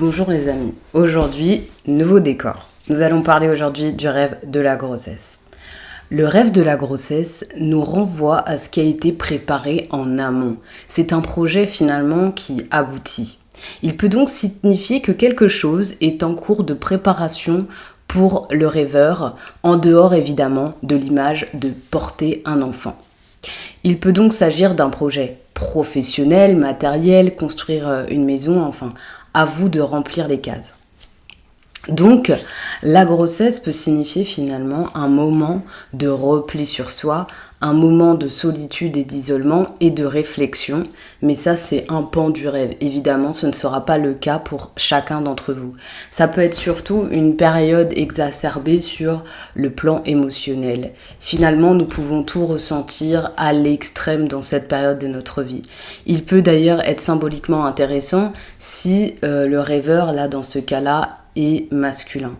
Bonjour les amis, aujourd'hui, nouveau décor. Nous allons parler aujourd'hui du rêve de la grossesse. Le rêve de la grossesse nous renvoie à ce qui a été préparé en amont. C'est un projet finalement qui aboutit. Il peut donc signifier que quelque chose est en cours de préparation pour le rêveur, en dehors évidemment de l'image de porter un enfant. Il peut donc s'agir d'un projet professionnel, matériel, construire une maison, enfin, à vous de remplir les cases. Donc, la grossesse peut signifier finalement un moment de repli sur soi, un moment de solitude et d'isolement et de réflexion. Mais ça, c'est un pan du rêve. Évidemment, ce ne sera pas le cas pour chacun d'entre vous. Ça peut être surtout une période exacerbée sur le plan émotionnel. Finalement, nous pouvons tout ressentir à l'extrême dans cette période de notre vie. Il peut d'ailleurs être symboliquement intéressant si le rêveur, là, dans ce cas-là, et masculin.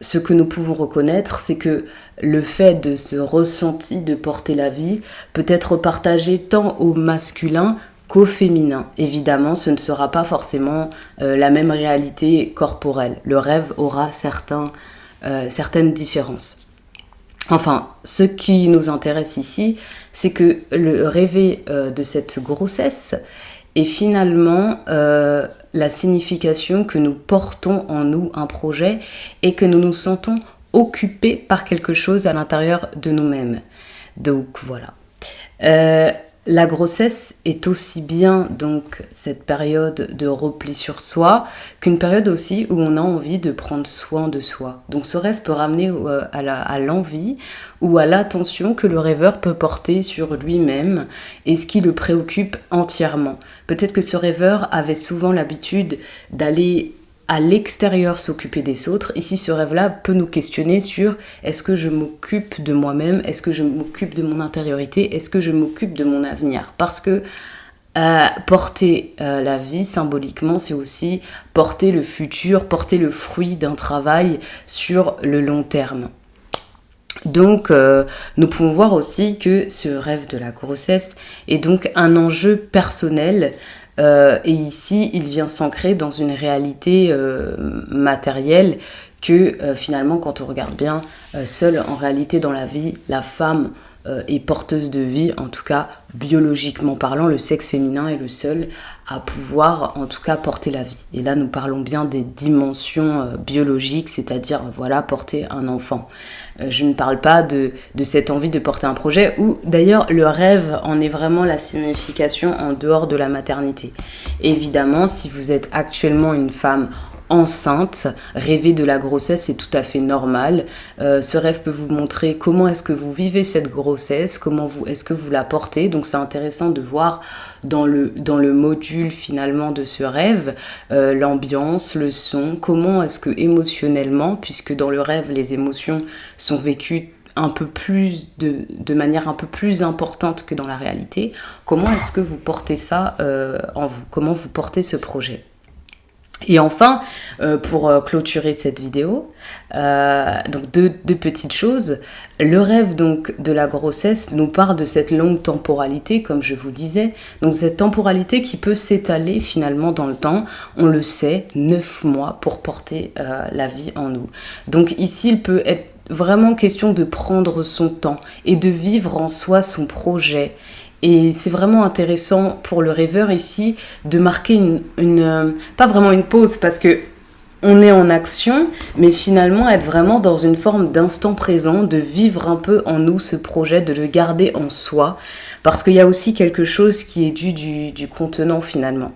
Ce que nous pouvons reconnaître, c'est que le fait de ce ressenti de porter la vie peut être partagé tant au masculin qu'au féminin. Évidemment, ce ne sera pas forcément la même réalité corporelle. Le rêve aura certaines différences. Enfin, ce qui nous intéresse ici, c'est que le rêver de cette grossesse est finalement la signification que nous portons en nous un projet et que nous nous sentons occupés par quelque chose à l'intérieur de nous-mêmes. Donc voilà. La grossesse est aussi bien donc cette période de repli sur soi qu'une période aussi où on a envie de prendre soin de soi. Donc ce rêve peut ramener à l'envie ou à l'attention que le rêveur peut porter sur lui-même et ce qui le préoccupe entièrement. Peut-être que ce rêveur avait souvent l'habitude d'aller à l'extérieur s'occuper des autres. Ici, ce rêve-là peut nous questionner sur est-ce que je m'occupe de moi-même, est-ce que je m'occupe de mon intériorité, est-ce que je m'occupe de mon avenir. Parce que porter la vie symboliquement, c'est aussi porter le futur, porter le fruit d'un travail sur le long terme. Donc, nous pouvons voir aussi que ce rêve de la grossesse est donc un enjeu personnel et ici, il vient s'ancrer dans une réalité matérielle que finalement, quand on regarde bien, seule en réalité dans la vie, la femme est porteuse de vie, en tout cas biologiquement parlant, le sexe féminin est le seul à pouvoir en tout cas porter la vie. Et là nous parlons bien des dimensions biologiques, c'est-à-dire voilà porter un enfant. Je ne parle pas de cette envie de porter un projet, où d'ailleurs le rêve en est vraiment la signification en dehors de la maternité. Évidemment, si vous êtes actuellement une femme enceinte, rêver de la grossesse, c'est tout à fait normal. Ce rêve peut vous montrer comment est-ce que vous vivez cette grossesse, comment est-ce que vous la portez. Donc c'est intéressant de voir dans le module finalement de ce rêve, l'ambiance, le son, comment est-ce que émotionnellement, puisque dans le rêve les émotions sont vécues un peu plus de manière un peu plus importante que dans la réalité, comment est-ce que vous portez ça en vous, comment vous portez ce projet. Et enfin, pour clôturer cette vidéo, donc deux petites choses. Le rêve donc de la grossesse nous parle de cette longue temporalité, comme je vous disais. Donc cette temporalité qui peut s'étaler finalement dans le temps. On le sait, 9 mois pour porter la vie en nous. Donc ici, il peut être vraiment question de prendre son temps et de vivre en soi son projet. Et c'est vraiment intéressant pour le rêveur ici de marquer pas vraiment une pause parce que on est en action, mais finalement être vraiment dans une forme d'instant présent, de vivre un peu en nous ce projet, de le garder en soi, parce qu'il y a aussi quelque chose qui est dû du contenant finalement.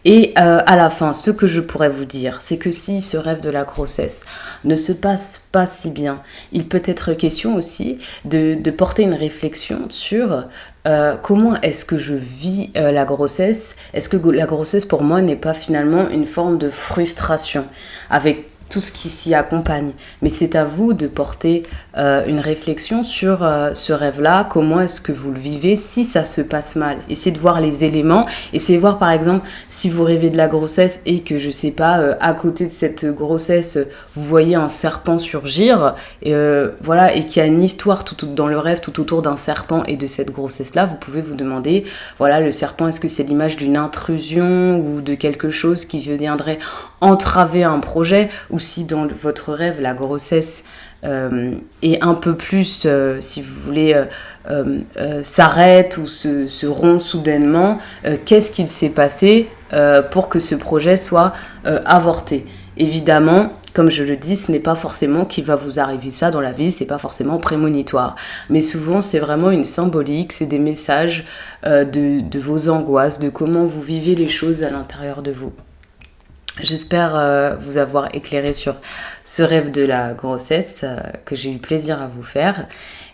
Et à la fin, ce que je pourrais vous dire, c'est que si ce rêve de la grossesse ne se passe pas si bien, il peut être question aussi de porter une réflexion sur comment est-ce que je vis la grossesse. Est-ce que la grossesse pour moi n'est pas finalement une forme de frustration avec tout ce qui s'y accompagne. Mais c'est à vous de porter une réflexion sur ce rêve-là, comment est-ce que vous le vivez si ça se passe mal. Essayez de voir les éléments, essayez de voir par exemple si vous rêvez de la grossesse et que je sais pas, à côté de cette grossesse, vous voyez un serpent surgir, voilà, et qu'il y a une histoire tout dans le rêve tout autour d'un serpent et de cette grossesse-là, vous pouvez vous demander, voilà, le serpent, est-ce que c'est l'image d'une intrusion ou de quelque chose qui viendrait entraver un projet, ou si dans votre rêve la grossesse est un peu plus, si vous voulez, s'arrête ou se rompt soudainement, qu'est-ce qu'il s'est passé pour que ce projet soit avorté. Évidemment, comme je le dis, ce n'est pas forcément qu'il va vous arriver ça dans la vie, c'est pas forcément prémonitoire. Mais souvent, c'est vraiment une symbolique, c'est des messages de vos angoisses, de comment vous vivez les choses à l'intérieur de vous. J'espère vous avoir éclairé sur ce rêve de la grossesse que j'ai eu plaisir à vous faire.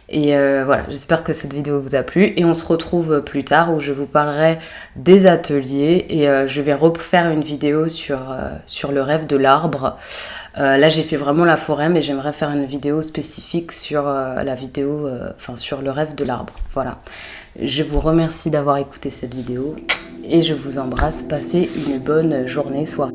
Et voilà, j'espère que cette vidéo vous a plu. Et on se retrouve plus tard où je vous parlerai des ateliers. Et je vais refaire une vidéo sur le rêve de l'arbre. Là, j'ai fait vraiment la forêt, mais j'aimerais faire une vidéo spécifique sur sur le rêve de l'arbre. Voilà. Je vous remercie d'avoir écouté cette vidéo. Et je vous embrasse. Passez une bonne journée, soirée.